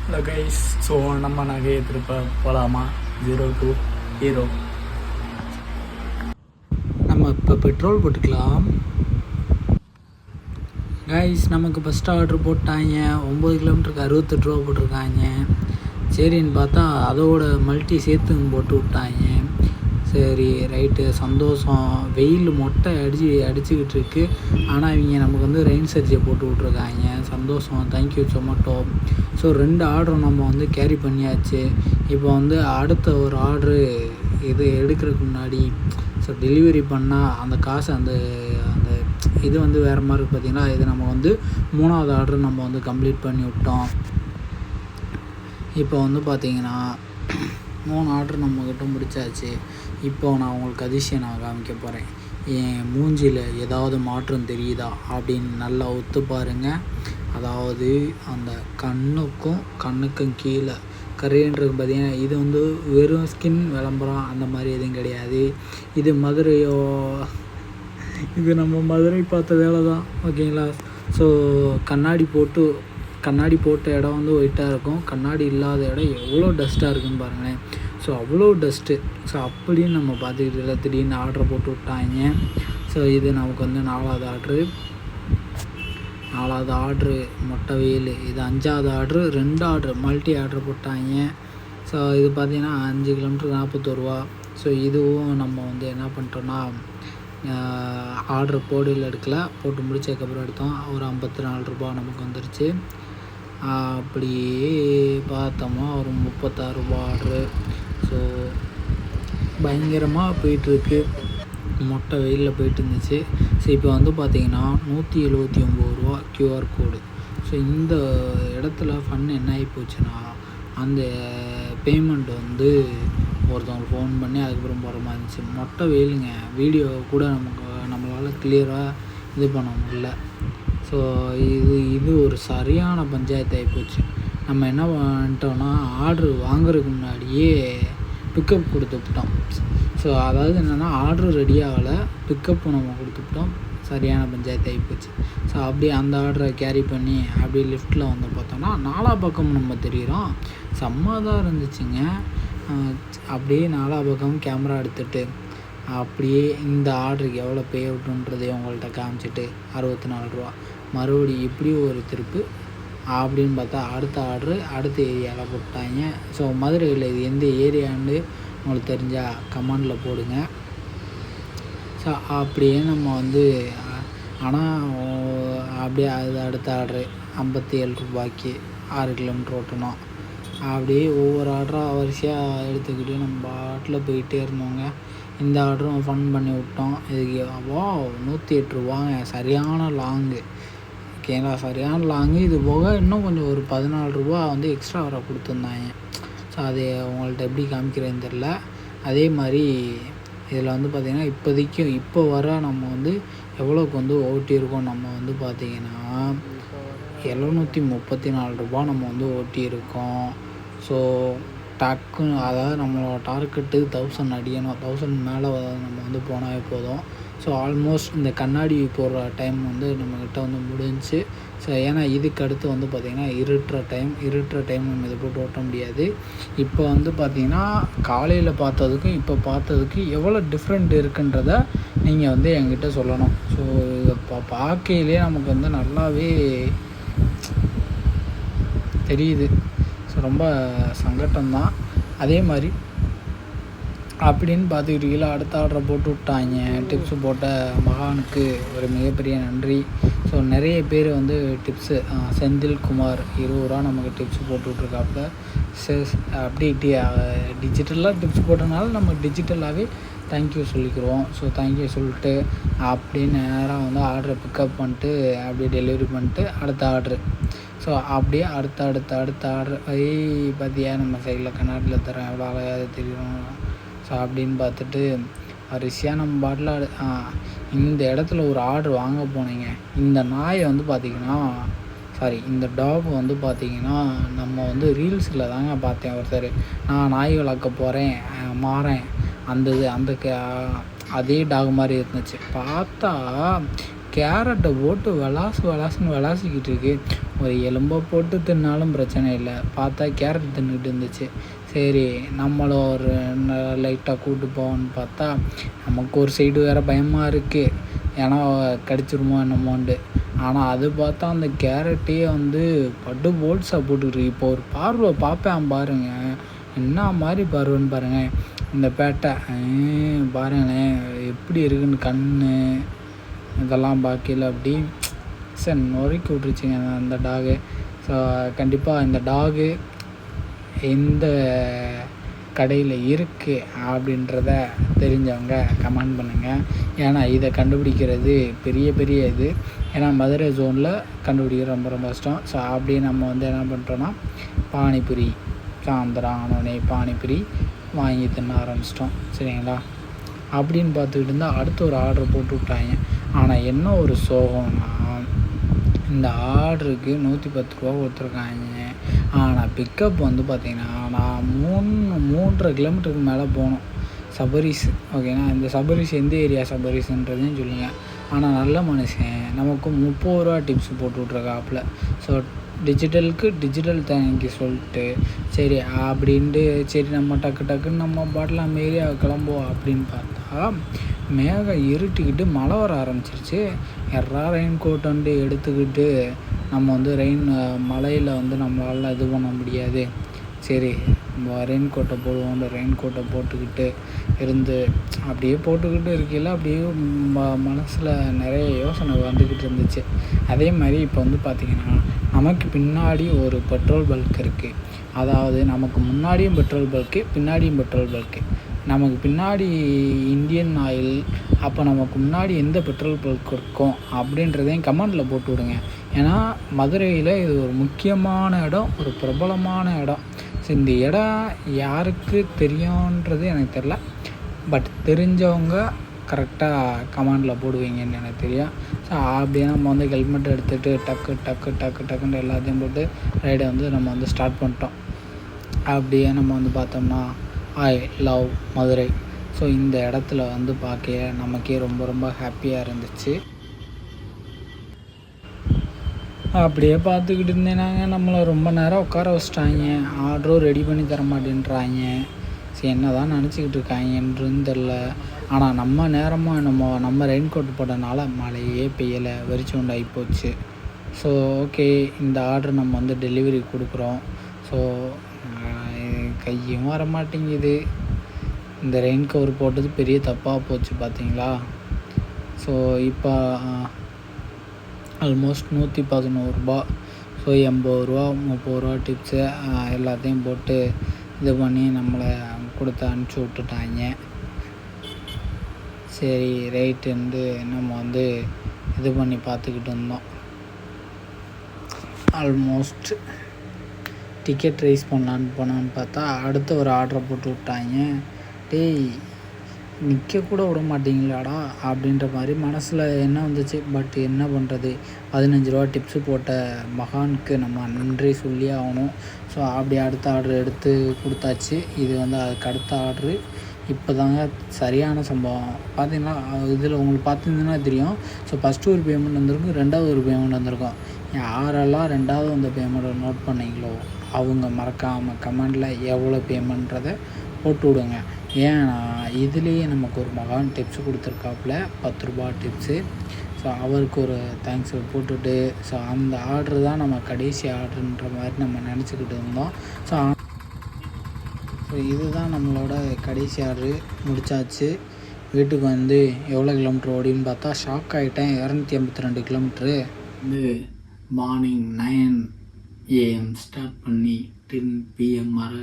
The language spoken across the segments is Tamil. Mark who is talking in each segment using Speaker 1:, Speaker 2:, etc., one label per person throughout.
Speaker 1: ஹலோ கைஸ், ஸோ நம்ம நகையை திருப்ப போகலாமா? 0 to ஹீரோ. நம்ம இப்போ பெட்ரோல் போட்டுக்கலாம். கைஸ், நமக்கு ஃபஸ்ட்டு ஆர்டர் போட்டாங்க. 9 கிலோமீட்டருக்கு 68 ரூபா போட்டிருக்காங்க. சரின்னு பார்த்தா அதோட மல்டி சேர்த்துங்க போட்டு விட்டாங்க. சரி, ரைட்டு, சந்தோஷம். வெயில் மொட்டை அடிச்சுக்கிட்டு இருக்கு. ஆனால் இவங்க நமக்கு வந்து ரெயின் சர்ஜியை போட்டு விட்ருக்காங்க. சந்தோஷம், தேங்க்யூ சொமேட்டோ. ஸோ 2 ஆர்டரும் நம்ம வந்து கேரி பண்ணியாச்சு. இப்போ வந்து அடுத்த ஒரு ஆர்டரு இது எடுக்கிறதுக்கு முன்னாடி ஸோ டெலிவரி பண்ணால் அந்த காசு அந்த அந்த இது வந்து வேறு மாதிரி பார்த்திங்கன்னா, இது நம்ம வந்து 3வது ஆர்டர் நம்ம வந்து கம்ப்ளீட் பண்ணி விட்டோம். இப்போ வந்து பார்த்திங்கன்னா 3 ஆர்டர் நம்மக்கிட்ட முடிச்சாச்சு. இப்போ நான் உங்களுக்கு அதிசயம் நான் காமிக்க போகிறேன். என் மூஞ்சியில் ஏதாவது மாற்றம் தெரியுதா அப்படின்னு நல்லா ஒத்து பாருங்கள். அதாவது அந்த கண்ணுக்கும் கீழே கரையன்றது பார்த்திங்கன்னா, இது வந்து வெறும் ஸ்கின் விளம்பரம் அந்த மாதிரி எதுவும் கிடையாது. இது மதுரையோ, இது நம்ம மதுரை பார்த்த வேலை தான், ஓகேங்களா? ஸோ கண்ணாடி போட்ட இடம் வந்து ஒயிட்டாக இருக்கும். கண்ணாடி இல்லாத இடம் எவ்வளோ டஸ்ட்டாக இருக்குன்னு பாருங்களேன். ஸோ அவ்வளோ டஸ்ட்டு. ஸோ அப்படின்னு நம்ம பார்த்துக்கிட்டு இல்லை, திடீர்னு ஆர்டரை போட்டு விட்டாங்க. ஸோ இது நமக்கு வந்து 4வது ஆர்ட்ரு மொட்டை வெயில். இது 5வது ஆர்ட்ரு, 2 ஆர்ட்ரு மல்டி ஆர்ட்ரு போட்டாங்க. ஸோ இது பார்த்திங்கன்னா 5 கிலோமீட்டருக்கு 41 ரூபா. ஸோ இதுவும் நம்ம வந்து என்ன பண்ணிட்டோன்னா, ஆர்ட்ரு எடுக்கல, போட்டு முடிச்சதுக்கப்புறம் எடுத்தோம். ஒரு 54 ரூபா நமக்கு வந்துருச்சு. அப்படியே பார்த்தோம்னா ஒரு 36 ரூபா ஆர்ட்ரு. ஸோ பயங்கரமாக போயிட்டுருக்கு, மொட்டை வெயிலில் போயிட்டு இருந்துச்சு. ஸோ இப்போ வந்து பார்த்திங்கன்னா 179 ரூபா QR கோடு. ஸோ இந்த இடத்துல ஃபன் என்ன ஆகி போச்சுன்னா, அந்த பேமெண்ட் வந்து ஒருத்தவங்க ஃபோன் பண்ணி அதுக்கப்புறம் போகிற மாதிரி இருந்துச்சு. மொட்டை வெயிலுங்க, வீடியோ கூட நம்மளால் கிளியராக இது பண்ண முடியல. ஸோ இது ஒரு சரியான பஞ்சாயத்து ஆகிப்போச்சு. நம்ம என்ன பண்ணிட்டோன்னா, ஆர்ட்ரு வாங்குறதுக்கு முன்னாடியே பிக்கப் கொடுத்துவிட்டோம். ஸோ அதாவது என்னென்னா, ஆர்ட்ரு ரெடி ஆகலை, பிக்கப்பு நம்ம கொடுத்துவிட்டோம். சரியான பஞ்சாயத்து ஆகிப்போச்சு. ஸோ அப்படியே அந்த ஆர்டரை கேரி பண்ணி அப்படியே லிஃப்ட்டில் வந்து பார்த்தோம்னா 4 பக்கம் நம்ம தெரிகிறோம். செம்ம தான் இருந்துச்சுங்க. அப்படியே 4 பக்கமும் கேமரா எடுத்துகிட்டு அப்படியே இந்த ஆர்டருக்கு எவ்வளோ பே அவுட்டுன்றதை உங்கள்கிட்ட காமிச்சிட்டு 64 ரூபா. மறுபடியும் இப்படி ஒரு திருப்பு அப்படின்னு பார்த்தா அடுத்த ஆர்டரு அடுத்த ஏரியாவில் போட்டாங்க. ஸோ மதுரையில் இது எந்த ஏரியான்னு உங்களுக்கு தெரிஞ்சால் கமெண்டில் போடுங்க. ஸோ அப்படியே நம்ம வந்து ஆனால் அப்படியே அது அடுத்த ஆர்டரு 57 ரூபாய்க்கு 6 கிலோமீட்டர் ஓட்டணும். அப்படியே ஒவ்வொரு ஆர்டராக வரிசையாக எடுத்துக்கிட்டு நம்ம பாட்டில் போயிட்டே இருந்தோங்க. இந்த ஆர்டரும் ஃபன் பண்ணி விட்டோம். இதுக்கு 108 ரூபாங்க, சரியான லாங்கு, ஓகேங்களா? சரியான லாங்கு. இது போக இன்னும் கொஞ்சம் ஒரு 14 ரூபா வந்து எக்ஸ்ட்ரா வர கொடுத்துருந்தாங்க. ஸோ அது உங்கள்கிட்ட எப்படி காமிக்கிறேன்னு தெரில. அதே மாதிரி இதில் வந்து பார்த்திங்கன்னா இப்போதைக்கு இப்போ வர நம்ம வந்து எவ்வளோக்கு வந்து ஓட்டியிருக்கோம், நம்ம வந்து பார்த்திங்கன்னா 734 ரூபா நம்ம வந்து ஓட்டியிருக்கோம். ஸோ டக்குன்னு, அதாவது நம்மளோட டார்கெட்டு 1000 அடிக்கணும். 1000 மேலே நம்ம வந்து போனாவே போதும். ஸோ ஆல்மோஸ்ட் இந்த கண்ணாடி போடுற டைம் வந்து நம்மக்கிட்ட வந்து முடிஞ்சிச்சு. ஸோ ஏன்னா இதுக்கு அடுத்து வந்து பார்த்திங்கன்னா இருட்டுற டைம் நம்ம இதை போட்டு ஓட்ட முடியாது. இப்போ வந்து பார்த்திங்கன்னா காலையில் பார்த்ததுக்கும் இப்போ பார்த்ததுக்கு எவ்வளோ டிஃப்ரெண்ட் இருக்குன்றத நீங்கள் வந்து என்கிட்ட சொல்லணும். ஸோ இதை பார்க்கையிலே நமக்கு வந்து நல்லாவே தெரியுது. ஸோ ரொம்ப சங்கட்டம்தான். அதே மாதிரி அப்படின்னு பார்த்துக்கிட்டீங்களா, அடுத்த ஆர்டரை போட்டு விட்டாங்க. டிப்ஸு போட்ட மகானுக்கு ஒரு மிகப்பெரிய நன்றி. ஸோ நிறைய பேர் வந்து டிப்ஸு, செந்தில்குமார் 20 ரூபா நமக்கு டிப்ஸ் போட்டு விட்ருக்காப்புல. அப்படி டிஜிட்டலாக டிப்ஸ் போட்டனால நம்ம டிஜிட்டலாகவே தேங்க்யூ சொல்லிக்கிறோம். ஸோ தேங்க்யூ சொல்லிட்டு அப்படியே நேராக வந்து ஆர்டரை பிக்கப் பண்ணிட்டு அப்படியே டெலிவரி பண்ணிட்டு அடுத்த ஆர்ட்ரு. ஸோ அப்படியே அடுத்த ஆர்டர் பார்த்தியா, நம்ம சைடில் கண்ணாடியில் தரேன் எவ்வளோ அழகாக தெரியும். ஸோ அப்படின்னு பார்த்துட்டு வரிசையாக நம்ம பாட்டில் இந்த இடத்துல ஒரு ஆர்டர் வாங்க போனீங்க. இந்த நாயை வந்து பார்த்திங்கன்னா, இந்த டாக் வந்து பார்த்திங்கன்னா நம்ம வந்து ரீல்ஸில் தாங்க பார்த்தேன். ஒருத்தர் நான் நாய் வளர்க்க போகிறேன் மாறேன், அந்த அதே டாக் மாதிரி இருந்துச்சு. பார்த்தா கேரட்டை போட்டு விளாசுன்னு விளாசிக்கிட்டு இருக்கு. ஒரு எலும்பை போட்டு தின்னாலும் பிரச்சனை இல்லை. பார்த்தா கேரட் தின்னுட்டு இருந்துச்சு. சரி நம்மளும் ஒரு லைட்டாக கூட்டு போவோன்னு பார்த்தா நமக்கு ஒரு சைடு வேறு பயமாக இருக்குது, ஏன்னா கடிச்சிருமோ என்னமோண்டு. ஆனால் அது பார்த்தா அந்த கேரட்டே வந்து பட்டு போல்ஸாக போட்டுக்கிட்டு. இப்போ ஒரு பார்வை பார்ப்பேன் பாருங்கள், என்ன மாதிரி பார்வைன்னு பாருங்கள். இந்த பேட்டை பாருங்களேன் எப்படி இருக்குன்னு, கண் இதெல்லாம் பார்க்கல அப்படி சார் நொறுக்கி விட்ருச்சிங்க அந்த டாகு. ஸோ கண்டிப்பாக இந்த டாகு எந்த கடையில் இருக்குது அப்படின்றத தெரிஞ்சவங்க கமெண்ட் பண்ணுங்கள். ஏன்னா இதை கண்டுபிடிக்கிறது பெரிய இது. ஏன்னா மதுரை ஜோனில் கண்டுபிடிக்கிறது ரொம்ப கஷ்டம். ஸோ அப்படியே நம்ம வந்து என்ன பண்ணுறோன்னா பானிபூரி சாயந்தரம் ஆனோடனே பானிபூரி வாங்கி தின்ன ஆரம்பிச்சிட்டோம். சரிங்களா? அப்படின்னு பார்த்துக்கிட்டு இருந்தால் அடுத்து ஒரு ஆர்டர் போட்டு விட்டாங்க. ஆனால் என்ன ஒரு சோகம்னா, இந்த ஆர்டருக்கு 110 ரூபா கொடுத்துருக்காங்க. ஆனால் பிக்கப் வந்து பார்த்திங்கன்னா நான் 3.5 கிலோமீட்டருக்கு மேலே போகணும். சபரிஸ் ஓகேண்ணா. இந்த சபரிஸ் எந்த ஏரியா சபரிஸ்ன்றதையும் சொல்லுங்கள். ஆனால் நல்ல மனுஷன் நமக்கு 30 ரூபா டிப்ஸ் போட்டு விட்ருக்காப்புல. ஸோ டிஜிட்டல் தேங்க்யூ சொல்லிட்டு சரி அப்படின்ட்டு சரி நம்ம டக்குன்னு நம்ம பாட்டில் நம்ம ஏரியா கிளம்புவோம் அப்படின்னு பார்த்தா மேகம் இருட்டிக்கிட்டு மழை வர ஆரம்பிச்சிருச்சு. ரெயின் கோட் வந்து எடுத்துக்கிட்டு நம்ம வந்து மழையில் வந்து நம்மளால் இது பண்ண முடியாது. சரி ரெயின் கோட்டை போடுவோம். ரெயின் கோட்டை போட்டுக்கிட்டு இருந்து அப்படியே போட்டுக்கிட்டு இருக்கையில் அப்படியே மனசில் நிறைய யோசனை வந்துக்கிட்டு இருந்துச்சு. அதே மாதிரி இப்போ வந்து பார்த்திங்கன்னா நமக்கு பின்னாடி ஒரு பெட்ரோல் பல்க் இருக்குது. அதாவது நமக்கு முன்னாடியும் பெட்ரோல் பல்க்கு, பின்னாடியும் பெட்ரோல் பல்க்கு. நமக்கு பின்னாடி இந்தியன் ஆயில், அப்போ நமக்கு முன்னாடி எந்த பெட்ரோல் பல்க் இருக்கும் அப்படின்றதையும் கமெண்டில் போட்டு விடுங்க. ஏன்னா மதுரையில் இது ஒரு முக்கியமான இடம், ஒரு பிரபலமான இடம். ஸோ இந்த இடம் யாருக்கு தெரியுன்றது எனக்கு தெரில, பட் தெரிஞ்சவங்க கரெக்டாக கமெண்டில் போடுவீங்கன்னு எனக்கு தெரியும். ஸோ அப்படியே நம்ம வந்து ஹெல்மெட் எடுத்துகிட்டு டக்குன்னு எல்லாத்தையும் போட்டு ரைடை வந்து நம்ம வந்து ஸ்டார்ட் பண்ணிட்டோம். அப்படியே நம்ம வந்து பார்த்தோம்னா ஐ லவ் மதுரை. ஸோ இந்த இடத்துல வந்து பார்க்க நமக்கே ரொம்ப ஹாப்பியாக இருந்துச்சு. அப்படியே பார்த்துக்கிட்டு இருந்தேனாங்க. நம்மளை ரொம்ப நேரம் உட்கார வச்சிட்டாங்க. ஆர்டரும் ரெடி பண்ணி தர மாட்டேன்றாங்க. சரி என்ன தான் நினச்சிக்கிட்டு இருக்காங்கன்றது தெரில. ஆனால் நம்ம நேரமாக நம்ம ரெயின் கோட் போட்டனால மழையே பெய்யலை, வெறிச்சு உண்டாகி போச்சு. ஸோ ஓகே, இந்த ஆர்டர் நம்ம வந்து டெலிவரி கொடுக்குறோம். ஸோ கையும் வர மாட்டேங்குது. இந்த ரெயின் கவர் போட்டது பெரிய தப்பாக போச்சு பார்த்தீங்களா? ஸோ இப்போ ஆல்மோஸ்ட் 111 ரூபா. ஸோ 80 ரூபா 30 ரூபா டிப்ஸு எல்லாத்தையும் போட்டு இது பண்ணி நம்மளை கொடுத்து அனுப்பிச்சி விட்டுட்டாங்க. சரி ரைட்டுன்னு நம்ம வந்து இது பண்ணி பார்த்துக்கிட்டு இருந்தோம். ஆல்மோஸ்ட் டிக்கெட் ரைஸ் பண்ணலான்னு போனான்னு பார்த்தா அடுத்த ஒரு ஆர்டரை போட்டு விட்டாங்க. டேய் நிற்கக்கூட விட மாட்டிங்களாடா அப்படின்ற மாதிரி மனசில் என்ன வந்துச்சு. பட் என்ன பண்ணுறது, 15 ரூபா டிப்ஸு போட்ட மகானுக்கு நம்ம நன்றி சொல்லி ஆகணும். ஸோ அப்படி அடுத்த ஆர்டர் எடுத்து கொடுத்தாச்சு. இது வந்து அதுக்கு அடுத்த ஆர்டரு இப்போ தாங்க சரியான சம்பவம். பார்த்திங்கன்னா இதில் உங்களுக்கு பார்த்திங்கன்னா தெரியும். ஸோ ஃபஸ்ட்டு ஒரு பேமெண்ட் வந்திருக்கும், ரெண்டாவது ஒரு பேமெண்ட் வந்திருக்கும். யாரெல்லாம் ரெண்டாவது அந்த பேமெண்ட்டை நோட் பண்ணிங்களோ அவங்க மறக்காமல் கமெண்டில் எவ்வளோ பேமெண்ட்றதை போட்டு விடுங்க. ஏன்னா இதுலேயே நமக்கு ஒரு மகான் டிப்ஸ் கொடுத்துருக்காப்புல 10 ரூபா டிப்ஸு. ஸோ அவருக்கு ஒரு தேங்க்ஸ் போட்டுட்டு ஸோ அந்த ஆர்டரு தான் நம்ம கடைசி ஆர்டருன்ற மாதிரி நம்ம நினச்சிக்கிட்டு இருந்தோம். ஸோ இதுதான் நம்மளோட கடைசி ஆர்டரு முடித்தாச்சு. வீட்டுக்கு வந்து எவ்வளோ கிலோமீட்ரு ஓடின்னு பார்த்தா ஷாக் ஆகிட்டேன். 282 கிலோமீட்ரு வந்து மார்னிங் 9 AM ஸ்டார்ட் பண்ணி 10 PM வர.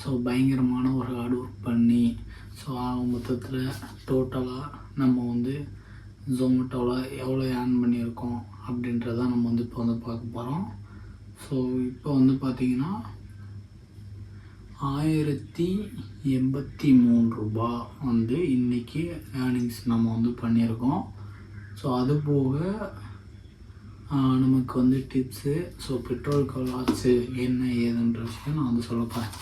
Speaker 1: ஸோ பயங்கரமான ஒரு ஹார்ட் ஒர்க் பண்ணி ஸோ மொத்தத்தில் டோட்டலாக நம்ம வந்து ஜொமேட்டோவில் எவ்வளோ ஏர்ன் பண்ணியிருக்கோம் அப்படின்றதான் நம்ம வந்து இப்போ வந்து பார்க்க போகிறோம். ஸோ இப்போ வந்து பார்த்திங்கன்னா 1083 ரூபா வந்து இன்றைக்கி ஏர்னிங்ஸ் நம்ம வந்து பண்ணியிருக்கோம். ஸோ அது போக நமக்கு வந்து டிப்ஸு ஸோ பெட்ரோல் எவ்வளோ ஆச்சு என்ன ஏதுன்ற விஷயம் நான் வந்து சொல்லப்போகிறேன்.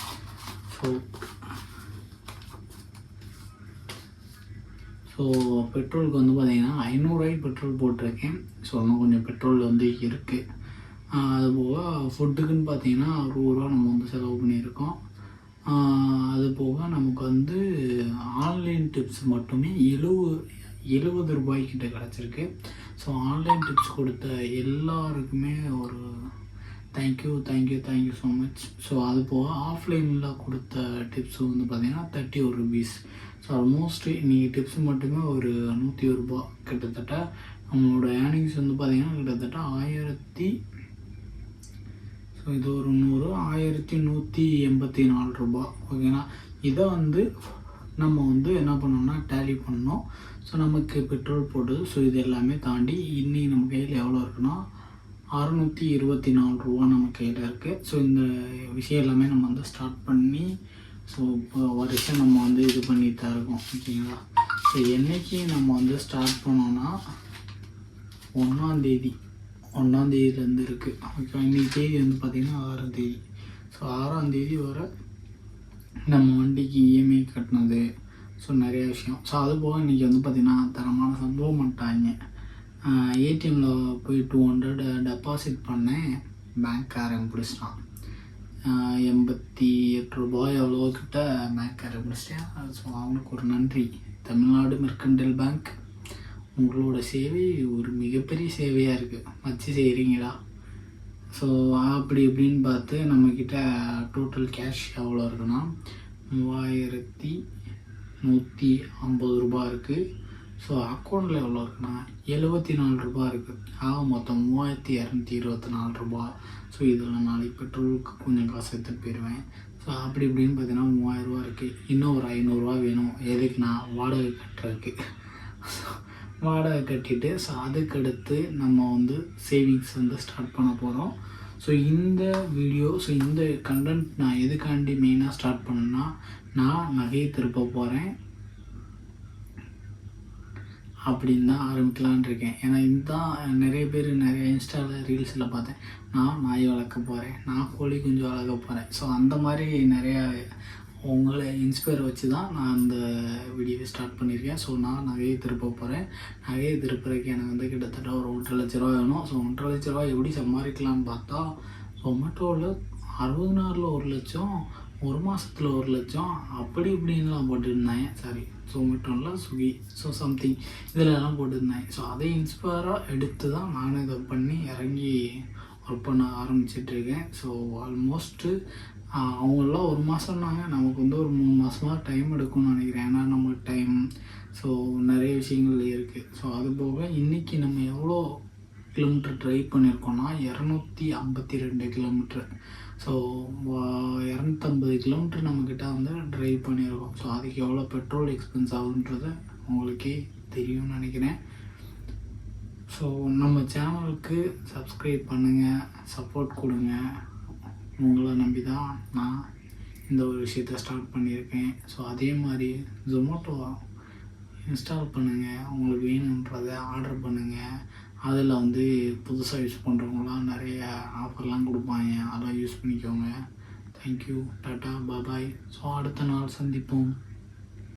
Speaker 1: ஸோ ஸோ பெட்ரோலுக்கு வந்து பார்த்திங்கன்னா 500 பெட்ரோல் போட்டிருக்கேன். ஸோ இன்னும் கொஞ்சம் பெட்ரோல் வந்து இருக்குது. அதுபோக ஃபுட்டுக்குன்னு பார்த்தீங்கன்னா 60 ரூபா நம்ம வந்து செலவு பண்ணியிருக்கோம். அது போக நமக்கு வந்து ஆன்லைன் டிப்ஸ் மட்டுமே 70 ரூபாய்க்கிட்ட கிடச்சிருக்கு. ஸோ ஆன்லைன் டிப்ஸ் கொடுத்த எல்லாருக்குமே ஒரு தேங்க்யூ ஸோ மச். ஸோ அது போக ஆஃப்லைனில் கொடுத்த டிப்ஸ் வந்து பார்த்திங்கன்னா 31 ருபீஸ். ஸோ ஆல்மோஸ்ட் இன்றைக்கி டிப்ஸ் மட்டுமே ஒரு 101 ரூபா. கிட்டத்தட்ட நம்மளோட ஏர்னிங்ஸ் வந்து பார்த்திங்கன்னா கிட்டத்தட்ட ஸோ இது ஒரு 1184 ரூபா. ஓகேங்களா. இதை வந்து நம்ம வந்து என்ன பண்ணோம்னா டேலி பண்ணோம். ஸோ நமக்கு பெட்ரோல் போட்டு ஸோ இது எல்லாமே தாண்டி இன்றைக்கி நம்ம கையில் எவ்வளோ இருக்குன்னா 624 ரூபா நம்ம கையில் இருக்குது. ஸோ இந்த விஷயம் எல்லாமே நம்ம வந்து ஸ்டார்ட் பண்ணி ஸோ இப்போ வருஷம் நம்ம வந்து இது பண்ணிட்டு தான் இருக்கோம். ஓகேங்களா. ஸோ என்றைக்கு நம்ம வந்து ஸ்டார்ட் பண்ணோன்னா 1ஆம் தேதியிலேருந்து இருக்குது. ஓகே. இன்றைக்கி தேதி வந்து பார்த்திங்கன்னா 6ஆம் தேதி. ஸோ 6ஆம் தேதி வரை நம்ம வண்டிக்கு இஎம்ஐ கட்டினது ஸோ நிறைய விஷயம். ஸோ அது போக இன்றைக்கி வந்து பார்த்திங்கன்னா தரமான சம்பவம் பண்ணிட்டாங்க. ஏடிஎம்மில் போய் 200 டெபாசிட் பண்ணேன். பேங்க்காரன் பிடிச்சிட்டான். 88 ரூபாய் எவ்வளோ கிட்ட பேங்க்காரன் பிடிச்சிட்டேன். ஸோ அவனுக்கு ஒரு நன்றி. தமிழ்நாடு மெர்கண்டைல் பேங்க், உங்களோட சேவை ஒரு மிகப்பெரிய சேவையாக இருக்குது. வச்சு செய்கிறீங்களா. ஸோ அப்படி இப்படின்னு பார்த்து நம்மக்கிட்ட டோட்டல் கேஷ் எவ்வளோ இருக்குன்னா 3150 ரூபா இருக்குது. ஸோ அக்கௌண்ட்டில் எவ்வளோ இருக்குன்னா 74 ரூபா இருக்குது. மொத்தம் 3224 ரூபா. ஸோ இதில் நாளைக்கு பெட்ரோலுக்கு கொஞ்சம் காசு எடுத்துகிட்டு போயிடுவேன். ஸோ அப்படி இப்படின்னு பார்த்தீங்கன்னா 3000 ரூபா இருக்குது. இன்னும் ஒரு 500 ரூபா வேணும். எதுக்குன்னா வாடகை கட்டுறதுக்கு. வாடகை கட்டிட்டு ஸோ அதுக்கடுத்து நம்ம வந்து சேவிங்ஸ் வந்து ஸ்டார்ட் பண்ண போகிறோம். ஸோ இந்த வீடியோ இந்த கண்டென்ட் நான் எதுக்காண்டி மெயினாக ஸ்டார்ட் பண்ணேன்னா, நான் நகையை திருப்ப போகிறேன் அப்படின்னு தான் ஆரம்பிக்கலான் இருக்கேன். ஏன்னா இதுதான் நிறைய பேர் நிறைய இன்ஸ்டாவில் ரீல்ஸில் பார்த்தேன். நான் நாய் வளர்க்க போகிறேன், நான் கோழி குஞ்சு வளர்க்க போகிறேன். ஸோ அந்த மாதிரி நிறையா உங்களை இன்ஸ்பயர் வச்சு தான் நான் அந்த வீடியோவை ஸ்டார்ட் பண்ணியிருக்கேன். ஸோ நான் நகையை திருப்ப போகிறேன். நகையை திருப்புறதுக்கு எனக்கு வந்து கிட்டத்தட்ட ஒரு 1.5 லட்ச ரூபா வேணும். ஸோ 1.5 லட்ச ரூபா எப்படி சம்பாதிக்கலான்னு பார்த்தா, ஜொமேட்டோவில் 60 நாளில் 1 லட்சம், ஒரு மாதத்தில் 1 லட்சம் அப்படி இப்படின்லாம் போட்டுருந்தாங்க. சாரி, ஜொமேட்டோவில் ஸ்விக்கி சம்திங் இதிலெல்லாம் போட்டுருந்தாங்க. ஸோ அதை இன்ஸ்பயராக எடுத்து தான் நானும் இதை பண்ணி இறங்கி ஒர்க் பண்ண ஆரம்பிச்சிட்ருக்கேன். ஸோ ஆல்மோஸ்ட்டு அவங்களாம் 1 மாதம்னாங்க. நமக்கு வந்து ஒரு 3 மாதமாக டைம் எடுக்கும்னு நினைக்கிறேன். ஏன்னா நமக்கு டைம் நிறைய விஷயங்கள் இருக்குது. ஸோ அது போக இன்றைக்கி நம்ம எவ்வளோ கிலோமீட்டர் ட்ரைவ் பண்ணியிருக்கோன்னா 252 கிலோமீட்ரு. ஸோ 250 கிலோமீட்டர் நம்மக்கிட்ட வந்து ட்ரைவ் பண்ணியிருக்கோம். ஸோ அதுக்கு எவ்வளோ பெட்ரோல் எக்ஸ்பென்ஸ் ஆகுன்றது உங்களுக்கே தெரியும்னு நினைக்கிறேன். ஸோ நம்ம சேனலுக்கு சப்ஸ்கிரைப் பண்ணுங்கள், சப்போர்ட் கொடுங்க. உங்களை நம்பி தான் நான் இந்த ஒரு விஷயத்தை ஸ்டார்ட் பண்ணியிருக்கேன். ஸோ அதே மாதிரி ஜொமேட்டோ இன்ஸ்டால் பண்ணுங்கள். உங்களுக்கு வேணுன்றதை ஆர்டர் பண்ணுங்கள். அதில் வந்து புதுசாக யூஸ் பண்ணுறவங்களாம் நிறைய ஆஃபர்லாம் கொடுப்பாங்க. அதெல்லாம் யூஸ் பண்ணிக்கோங்க. தேங்க்யூ, டாட்டா, பாய். ஸோ அடுத்த நாள் சந்திப்போம்.